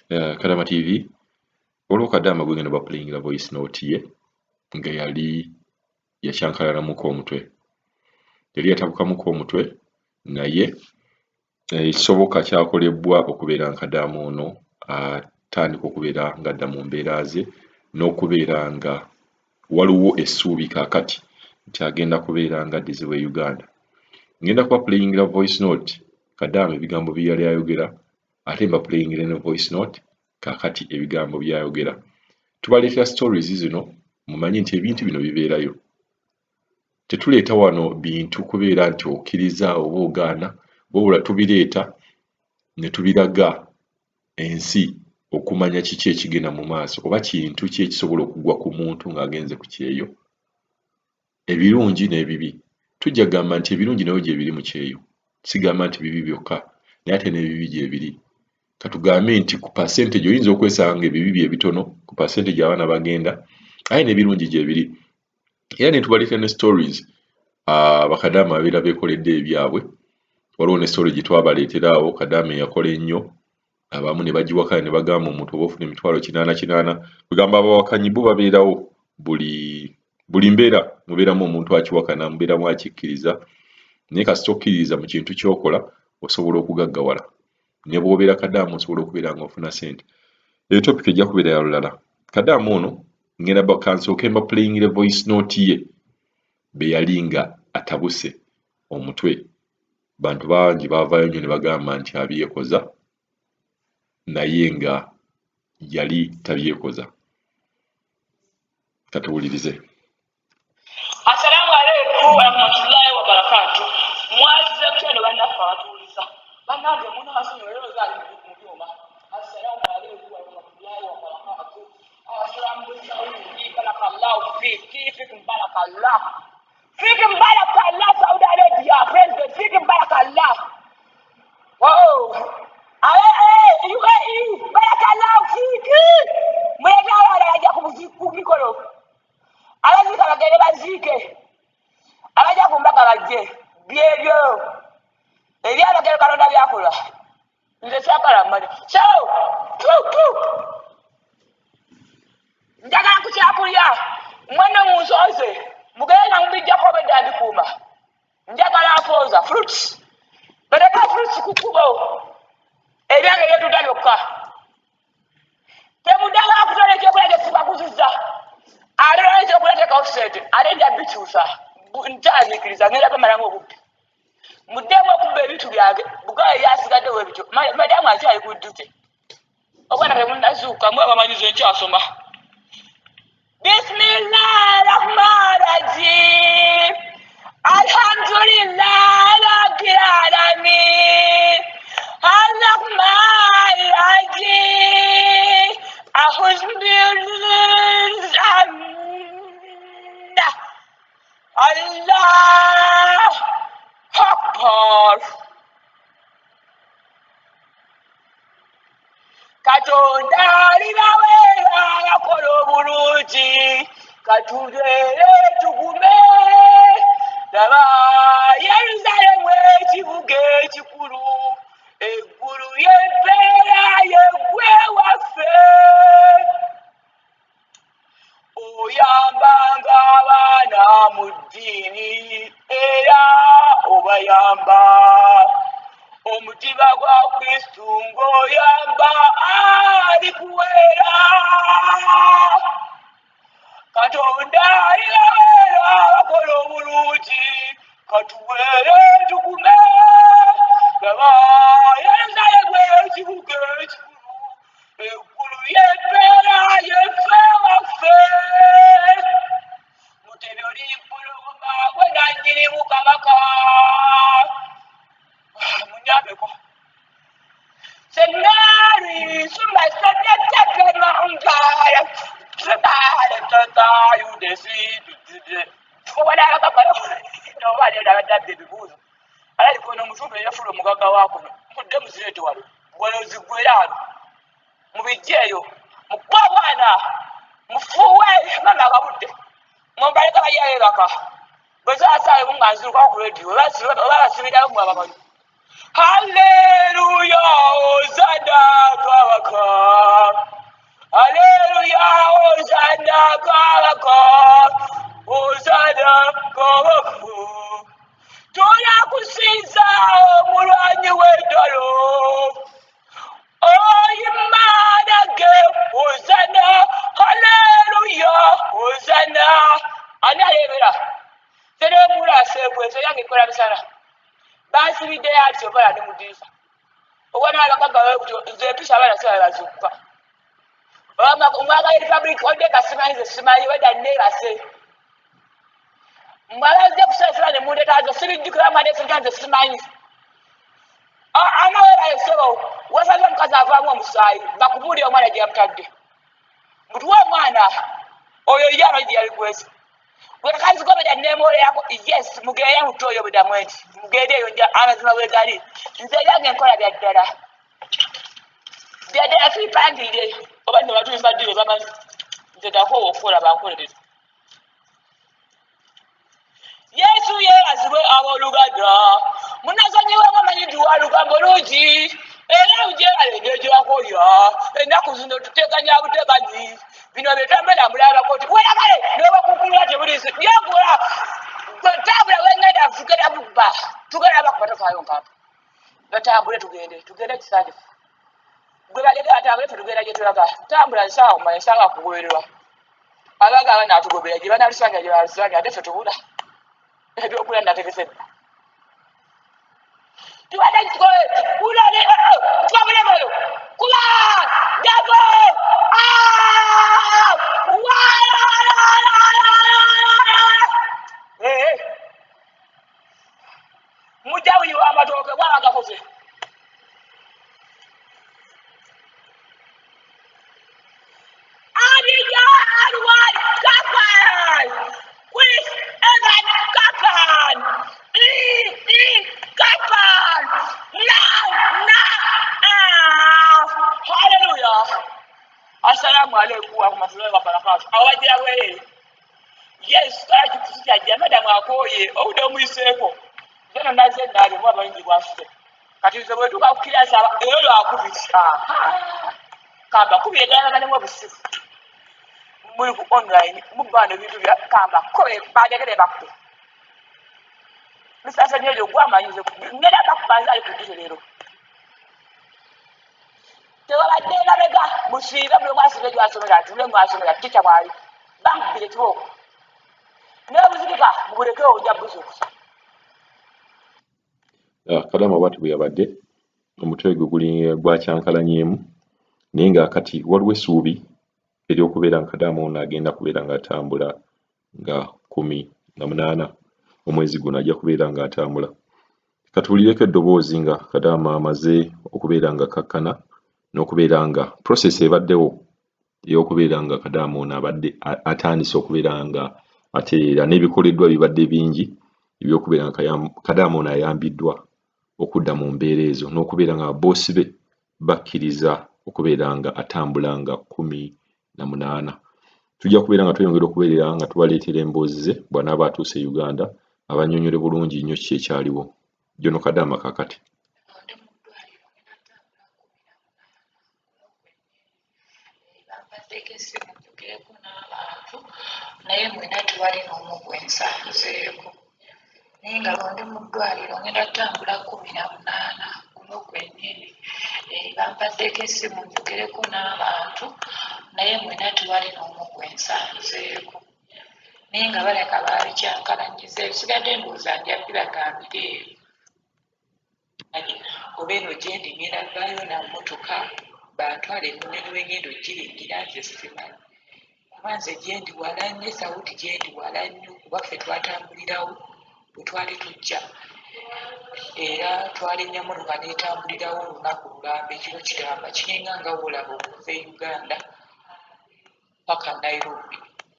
Kadaama TV olwo Kadaama gwegenda baplayingira voice note ye nga yali yakyankalanamuko omutwe yali yatabukamuko omutwe naye ekisoboka kyakolebwa okubeera Kadaama ono atandika okubeera nga adda mu mbeera ze n'okubeera nga waliwo essuubi kaakati nti agenda kubeera nga addizibwa e Uganda. Ngenda kuba playingira voice note Kadaama ebigambo bye yali ayogera ate mba playingira ne voice note kaakati ebigambo byayogera. Tubaleetera stories zino mumanyi nti ebintu bino bibeerayo. Tetuleeta wano bintu kubeera nti okkiriza oba ogaana wabula tubireeta ne tubiraga ensi okumanya kiki ekigenda mu maaso oba kintu ki ekisobola okugwa ku muntu ng'agenze ku kyeyo. Ebirungi n'ebibi. Tujja gamba nti ebirungi nabyo gye biri mu kyeyo. Sigamba nti bibi byokka naye ate n'ebibi gye biri. Katugambe nti ku percentage oyinza okwesanga ebibi bye bitono ku percentage abaana bagenda aye n'ebirungi gye biri. Era ne tubaleetera ne stories bakadaama abeera beekoledde ebyabwe. Waliwo ne story gye twabaleeteraawo Kadaama eyakola ennyo abamu ne bagiwakana ne bagamba omuntu oba ofuna emitwalo 80 kugamba abawakanyi bo babeerawo buli mbeera mubeeramu omuntu akiwakana mubeeramu akikkiriza naye kasita okkiririza mu kintu ky'okola osobola okugaggawala ne bw'obeera Kadaama osobola okubeera ng'ofuna ssente. Eyo topic ejja kubeera ya lulala. Kadaama ono ngenda kansooke mba playingire voice note ye be yali nga atabuse omutwe. Bantu bangi baavaayo nnyo ne bagamba nti abyekoza naye nga yali tabyekoza. Katuwulirize. Assalamu alaikum wa rahmatullahi wa barakatuh. Mwazize kutendo bannaffe abatuuliza. Bannange muno hasonyo lero zaali mu byuma. Assalamu alaikum wa rahmatullahi wa barakatuh. Assalamu alaikum barakallahu fiikum barakallah. Fiikum barakallah Saudi Arabia president fiikum barakallah. Wow. UAE barakallahu fiikum. Mwega wala ajja kumikolo. Abazika bagende baziike abajja ku mbaga bajje byebyo ebyabagero Katonda byakola nze kyakala mmali njagala ku kyakulya mwene munsoze mugenda mubijjako obedda mbikuuma njagala apooza fruits bereka fruits ku kkubo ebyange byetudda byokka temuddala kutola ekyokulya kyesibakuzizza ate lwaki okuleetekawo ssente ate nja bikyusa nkyazikiriza ngenda bamalamu obudde muddemu okubba ebintu byange bugawo ebyasigaddewo ebityo madamu akyali ku ddute obwana temunnazuuka mwe bamanyize nkyasoma bisimillahi rahmani rahim alhamdulillahi rabbil alamin arrahmani rahim Allah Akbar. Katonda alibawera akola obulungi katubeere tugume laba Yeruzalemu ekibuga ekikulu eggulu y'empeera yeggwe waffe oyambanga abaana mu ddiini era obayamba omutima gwa Kristu ng'oyamba ali kuwera Katonda alibaweera abakola obulungi katuweere tugume laba Yeruzalemu ekibuga ekikulu eggulu y'empeera yeffe waffe mutebyo limpuluma gwe nannyinimu kabaka munyambeko sennaari summa saddatakemangaya sibaaletataayudesiidudde obanaalagabalo nobaaleolabadabba ebibuuzo alalikona omutumbe yafula omugagga waakuno mudde muzireete wano wano ziggweraano mubijjeeyo mukwa bwana mufuuwe mama akabudde mumbaleka bayayebaka bwezasaayo nga nzirukawo ku rediyo oba basibirayo mwabamanyi haleluya ozana kabaka ati obala ne mudiisa obona abakaga nze pisha abana sala bazukka umwaka republic ode kasimanyi ze simanyi weda neebase mwalaze kusasira ne mundetazo sibijjukira mwadese ntanze simanyi amawera esebo wasaze omukazi avaamu omusaayi bakubuulire omwana gye yamutadde mutuwa omwana oyo yano gye yali gwezi wekazi gobeda nemole yako yes mugeya mutoyo beda mwenti mugede eyo nja amazima bwegali nze yange nkola bya ddala byadala sipangire oba ne batu mbadde bamanyi nze dakowo okukola bankolereza Yesu yeebazibwe abooluganda munazonyiwe mwamanyi wa lugambo lungi era ujeebale ng'egyebakolya ennaku zino tuteganya buteganyi bino byetwambera mulabako nti werabale nebakukulira tebulisi byagula tabula wengenda tugenda bubba tugenda bakuba tofaayo nkapa gatambule tugende kisandifu gwe balega atambule tetugenda gye tulaga tambula nsaawa manya nsaawa kugobererwa abaga abana atugobera gye banalusanga gye balusanga ate ffe tubula ebyokulya nategesedda tubadde kulane twabulemeyo kuba dabo mujawi w'amatooke bwabagakoze Abija Arwan Kapan with Evan Kapan Kapan Hallelujah Assalamu alaikum wa rahmatullahi wa barakatuh awajira we yes kaji kusija jamada mwakoye oudo mwiseko zeno naze nali mwa bayingi bwafite kati zo bwe tukakukira saba eyo akubisha kamba kubiyegana bane mu busifu muri ku online mubano bintu bya kamba kobe bagegere bakku misasa nyo gwamanyize ngera bakubanza ali kudire lero tewabadde nabega musiibe buli mwasibe gyasomera tule mwasomera ticha mwali bambire tiboko nebuzirika mubulekeo ojja buzukusa Kadaama bwatu bwe yabadde omutwe gwe guli gwakyankalanyemu naye nga kati waliwo essuubi ery'okubeera nga Kadaama ono agenda kubeera ng'atambula nga 18 omwezi guno ajja kubeera ng'atambula. Katuwulireko eddoboozi nga Kadaama amaze okubeera nga kakkana n'okubeera nga process ebaddewo ey'okubeera nga Kadaama ono abadde atandise okubeera nga atereera n'ebikoleddwa bibadde bingi eby'okubeera nga Kadaama ono ayambiddwa okudda mu mbeera ezo n'okubeera nga boosi be bakkiriza okubeera nga atambula nga 18. Tujja kubeera nga tweyongera okubeera nga tubaleetera emboozi ze bw'anaaba atuuse e Uganda abannyonnyole bulungi nnyo ki ekyaliwo. Jono Kadaama kakati. Naye mwena tewali n'omu gwe nsanzeeko naye nga londe mu ddwaliro ngenda ttambula 18 kuno kwennyini bampaddeko essimu njogereko n'abantu naye mwena tewali n'omu gwe nsanzeeko naye nga baleka baabikyankalanyiza ebisigadde ndowooza ndyabibagambire oba eno gye ndi ngenda vaayo na mmotoka bantwale ennonero engendo giringira nze simanyi kuba nze gye ndi wala nnyo sawuti gye ndi wala nnyo kuba ffe twatambulirawo bwe twali tujja era twalinnya mmotoka neetambulirawo olunaku lulamba ekiro kiramba kiringa nga woolaba okuva e Uganda paka Nairobi